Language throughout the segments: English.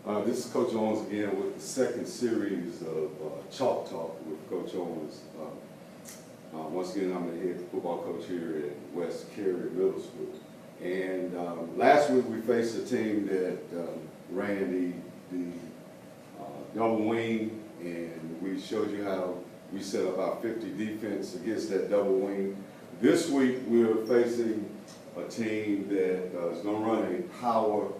This is Coach Owens again with the second series of Chalk Talk with Coach Owens. Once again, I'm the head football coach here at West Cary Middle School. And last week we faced a team that ran the double wing, and we showed you how we set up our 50 defense against that double wing. This week we're facing a team that is going to run a power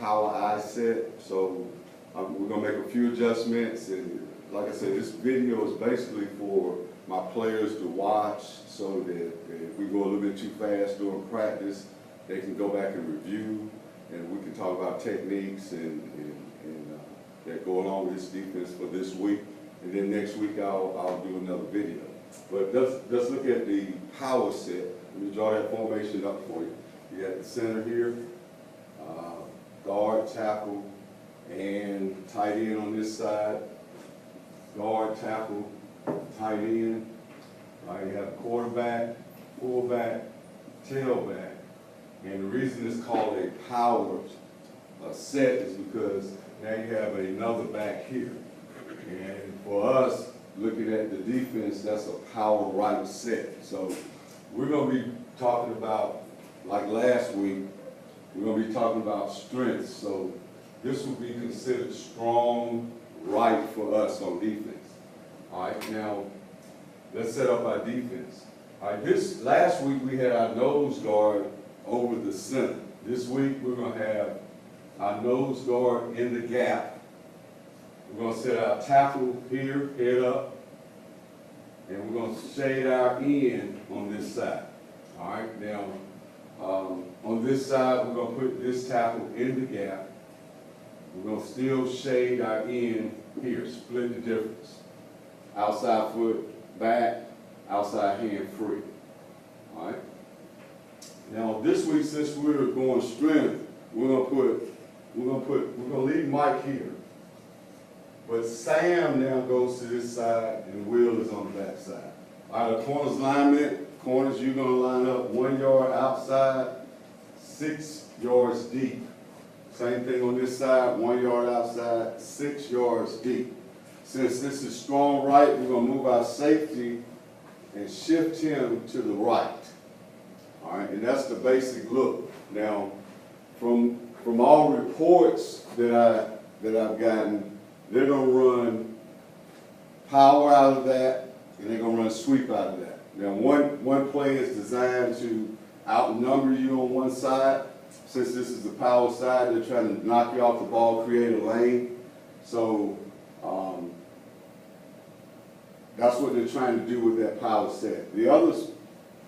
I set. So we're going to make a few adjustments, and like I said, this video is basically for my players to watch so that if we go a little bit too fast during practice, they can go back and review, and we can talk about techniques and that go along with this defense for this week. And then next week I'll do another video. But let's look at the power set. Let me draw that formation up for you. You got the center here, guard, tackle, and tight end on this side. Guard, tackle, tight end. You have quarterback, fullback, tailback. And the reason it's called a power set is because now you have another back here. And for us, looking at the defense, that's a power right set. So we're going to be talking about, like last week, we're going to be talking about strengths. So this will be considered strong right for us on defense. All right, now let's set up our defense. All right, last week we had our nose guard over the center. This week we're going to have our nose guard in the gap. We're going to set our tackle here, head up, and we're going to shade our end on this side. All right, now on this side, we're going to put this tackle in the gap. We're going to still shade our end here, split the difference. Outside foot back, outside hand free. All right. Now this week, since we're going strength, we're gonna leave Mike here. But Sam now goes to this side, and Will is on the back side. All right, the corners alignment, corners you're gonna line up 1 yard outside, 6 yards deep. Same thing on this side, 1 yard outside, 6 yards deep. Since this is strong right, we're gonna move our safety and shift him to the right. All right, and that's the basic look. Now, from all reports that I've gotten, they're gonna run power out of that, and they're gonna run sweep out of that. Now, one play is designed to outnumber you on one side. Since this is the power side, they're trying to knock you off the ball, create a lane. So that's what they're trying to do with that power set. The other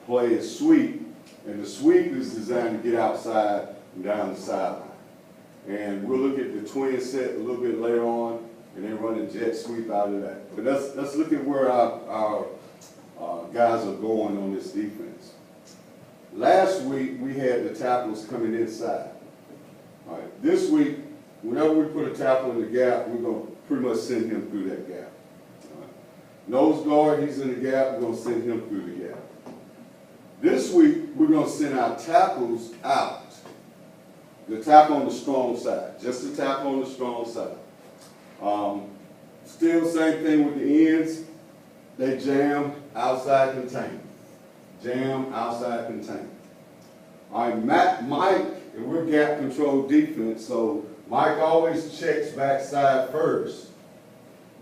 play is sweep, and the sweep is designed to get outside and down the sideline. And we'll look at the twin set a little bit later on, and then run a jet sweep out of that. But let's look at where our guys are going on this defense. Last week, we had the tackles coming inside. All right, this week, whenever we put a tackle in the gap, we're going to pretty much send him through that gap. All right. Nose guard, he's in the gap, we're going to send him through the gap. This week, we're going to send our tackles out. The tackle on the strong side, just the tackle on the strong side. Still same thing with the ends. They jam outside containment. Jam outside containment. All right, Mike, and we're gap control defense, so Mike always checks backside first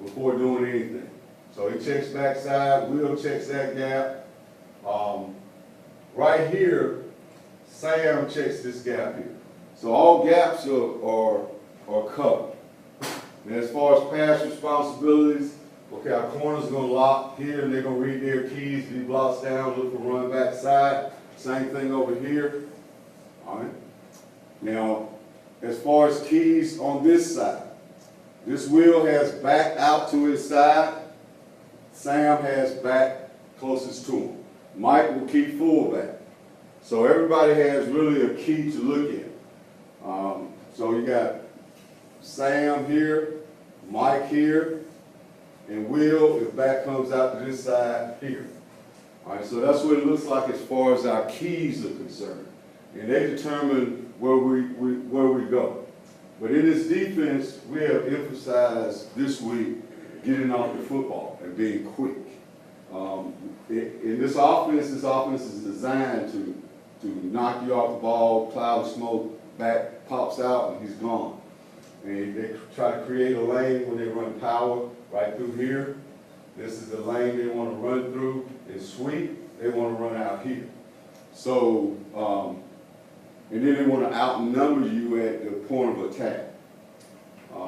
before doing anything. So he checks backside, Will checks that gap. Right here, Sam checks this gap here. So all gaps are covered. And as far as pass responsibilities, okay, our corners are going to lock here, and they're going to read their keys, be blocks down, look for run back side. Same thing over here. All right. Now, as far as keys on this side, this Will has back out to his side. Sam has back closest to him. Mike will keep fullback. So everybody has really a key to look at. So you got Sam here, Mike here, and Will, if back comes out to this side, here. All right, so that's what it looks like as far as our keys are concerned. And they determine where we go. But in this defense, we have emphasized this week getting off the football and being quick. In this offense is designed to knock you off the ball, cloud of smoke, back pops out, and he's gone. And they try to create a lane when they run power right through here. This is the lane they want to run through. And sweep, they want to run out here. So, and then they want to outnumber you at the point of attack,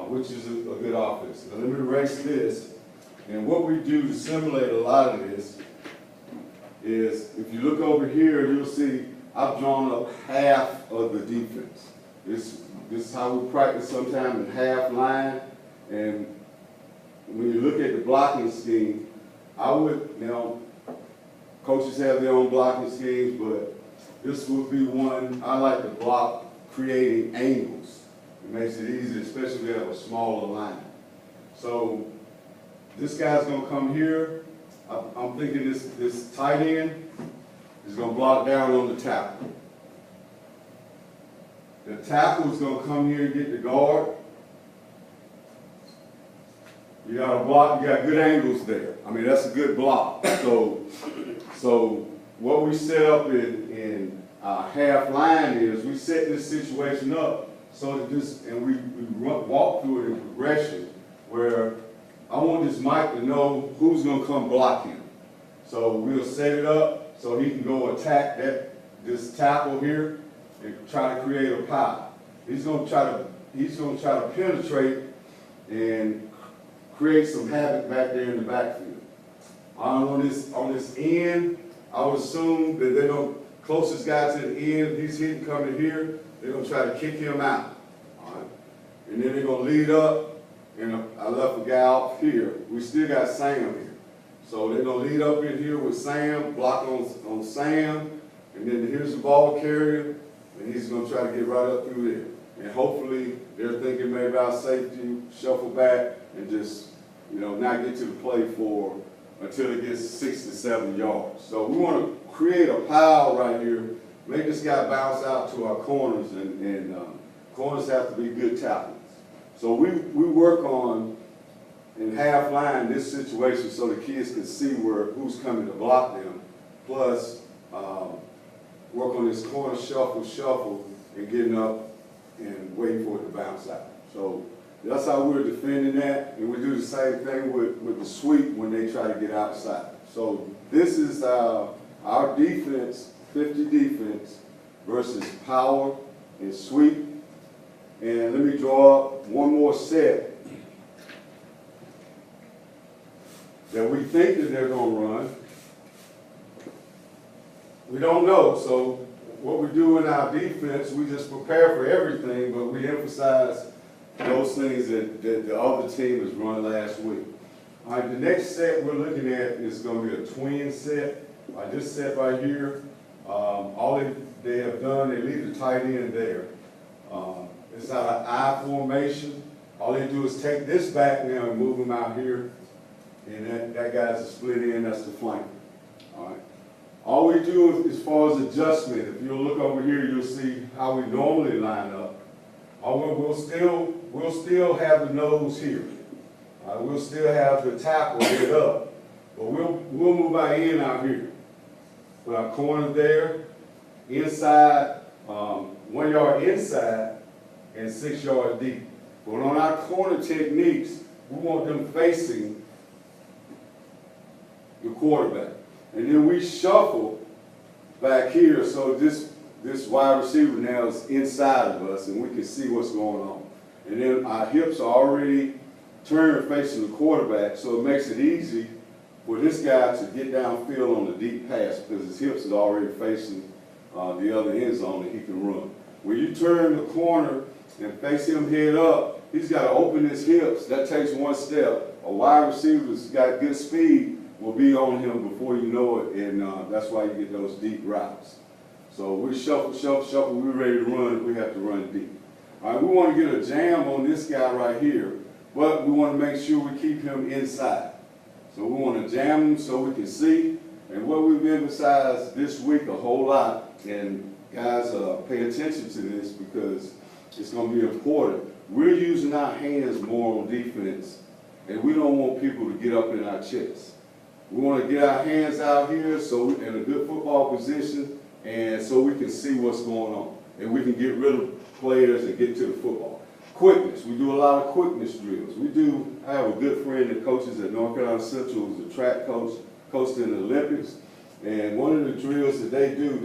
which is a good offense. Now let me erase this. And what we do to simulate a lot of this is, if you look over here, you'll see I've drawn up half of the defense. This is how we practice sometimes in half line. And when you look at the blocking scheme, I would, coaches have their own blocking schemes, but this would be one I like to block, creating angles. It makes it easy, especially if you have a smaller line. So this guy's going to come here. I'm thinking this tight end is going to block down on the tackle. The tackle is going to come here and get the guard. You got to block, you got good angles there. I mean, that's a good block. So what we set up in our half line is we set this situation up so that we walk through it in progression where I want this Mike to know who's going to come block him. So we'll set it up so he can go attack this tackle here and try to create a pile. He's going to try to penetrate and create some havoc back there in the backfield. On this end, I would assume that they're going closest guy to the end, he's hitting coming here, they're going to try to kick him out. All right? And then they're going to lead up, and I left a guy out here. We still got Sam here. So they're going to lead up in here with Sam, block on Sam, and then here's the ball carrier, and he's going to try to get right up through there. And hopefully they're thinking maybe about safety, shuffle back, and just, not get to the play until it gets 6 to 7 yards. So we want to create a pile right here, make this guy bounce out to our corners, and corners have to be good tackles. So we work on, in half line, this situation so the kids can see who's coming to block them, plus work on this corner shuffle, and getting up and waiting for it to bounce out. So that's how we're defending that, and we do the same thing with the sweep when they try to get outside. So this is our defense, 50 defense versus power and sweep. And let me draw up one more set that we think that they're going to run. We don't know, so what we do in our defense, we just prepare for everything, but we emphasize those things that the other team has run last week. All right, the next set we're looking at is going to be a twin set. This set right here, all they have done, they leave the tight end there. It's not an I formation. All they do is take this back now and move him out here, and that guy's a split end, that's the flank. All right. All we do as far as adjustment, if you'll look over here, you'll see how we normally line up. We'll still have the nose here. We'll still have the tackle head up, but we'll move our end out here. Put our corner there, inside, 1 yard inside, and 6 yards deep. But on our corner techniques, we want them facing the quarterback. And then we shuffle back here so this wide receiver now is inside of us and we can see what's going on. And then our hips are already turned facing the quarterback, so it makes it easy for this guy to get downfield on the deep pass because his hips are already facing the other end zone that he can run. When you turn the corner and face him head up, he's got to open his hips. That takes one step. A wide receiver that's got good speed will be on him before you know it, and that's why you get those deep routes. So we shuffle, we're ready to run, we have to run deep. All right, we want to get a jam on this guy right here, but we want to make sure we keep him inside. So we want to jam him so we can see, and what we've emphasized this week a whole lot, and guys pay attention to this because it's going to be important. We're using our hands more on defense, and we don't want people to get up in our chests. We want to get our hands out here so we're in a good football position, and so we can see what's going on, and we can get rid of players and get to the football. Quickness, we do a lot of quickness drills. I have a good friend that coaches at North Carolina Central, who's a track coach, coached in the Olympics, and one of the drills that they do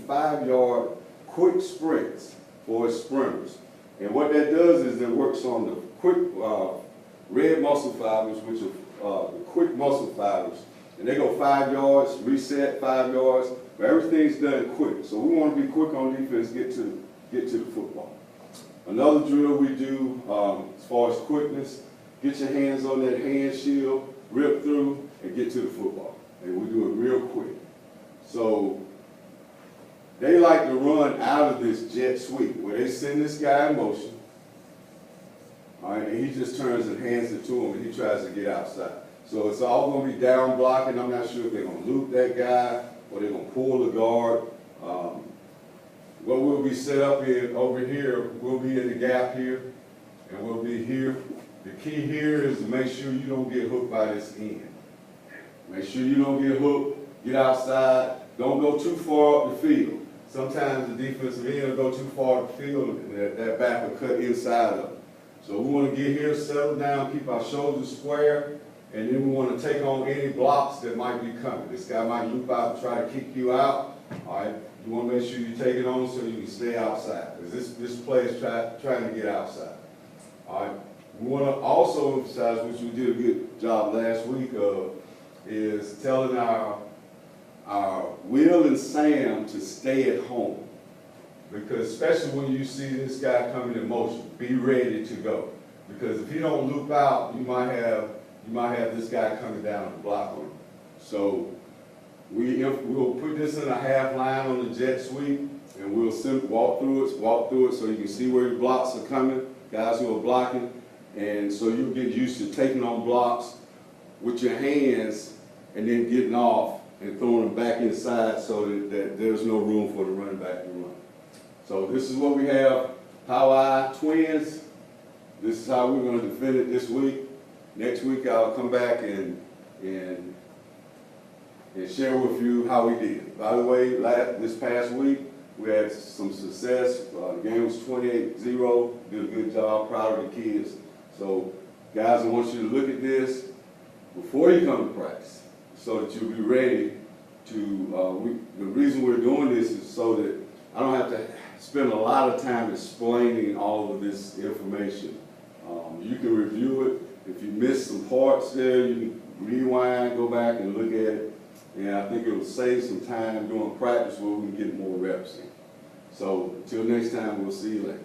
5-yard quick sprints for his sprinters. And what that does is it works on the quick red muscle fibers, which are the quick muscle fibers. And they go 5 yards, reset 5 yards, but everything's done quick. So we want to be quick on defense, get to the football. Another drill we do as far as quickness, get your hands on that hand shield, rip through, and get to the football. And we do it real quick. So they like to run out of this jet sweep where they send this guy in motion, all right, and he just turns and hands it to him and he tries to get outside. So it's all going to be down blocking. I'm not sure if they're going to loop that guy or they're going to pull the guard. What we'll be set up in over here, we'll be in the gap here and we'll be here. The key here is to make sure you don't get hooked by this end. Make sure you don't get hooked, get outside, don't go too far up the field. Sometimes the defensive end will go too far up the field and that back will cut inside of it. So we want to get here, settle down, keep our shoulders square, and then we want to take on any blocks that might be coming. This guy might loop out and try to kick you out. All right, you want to make sure you take it on so you can stay outside, because this play is trying to get outside. All right, we want to also emphasize, which we did a good job last week of, is telling our Will and Sam to stay at home. Because especially when you see this guy coming in motion, be ready to go. Because if he don't loop out, you might have this guy coming down to block on him. So we'll put this in a half line on the jet sweep, and we'll simply walk through it so you can see where the blocks are coming, guys who are blocking, and so you get used to taking on blocks with your hands and then getting off and throwing them back inside so that there's no room for the running back to run. So this is what we have, Power Twins. This is how we're going to defend it this week. Next week I'll come back and share with you how we did. By the way, this past week we had some success. The game was 28-0. Did a good job. Proud of the kids. So guys, I want you to look at this before you come to practice so that you'll be ready to, the reason we're doing this is so that I don't have to spend a lot of time explaining all of this information. You can review it. If you miss some parts there, you can rewind, go back and look at it. And I think it will save some time during practice where we can get more reps in. So until next time, we'll see you later.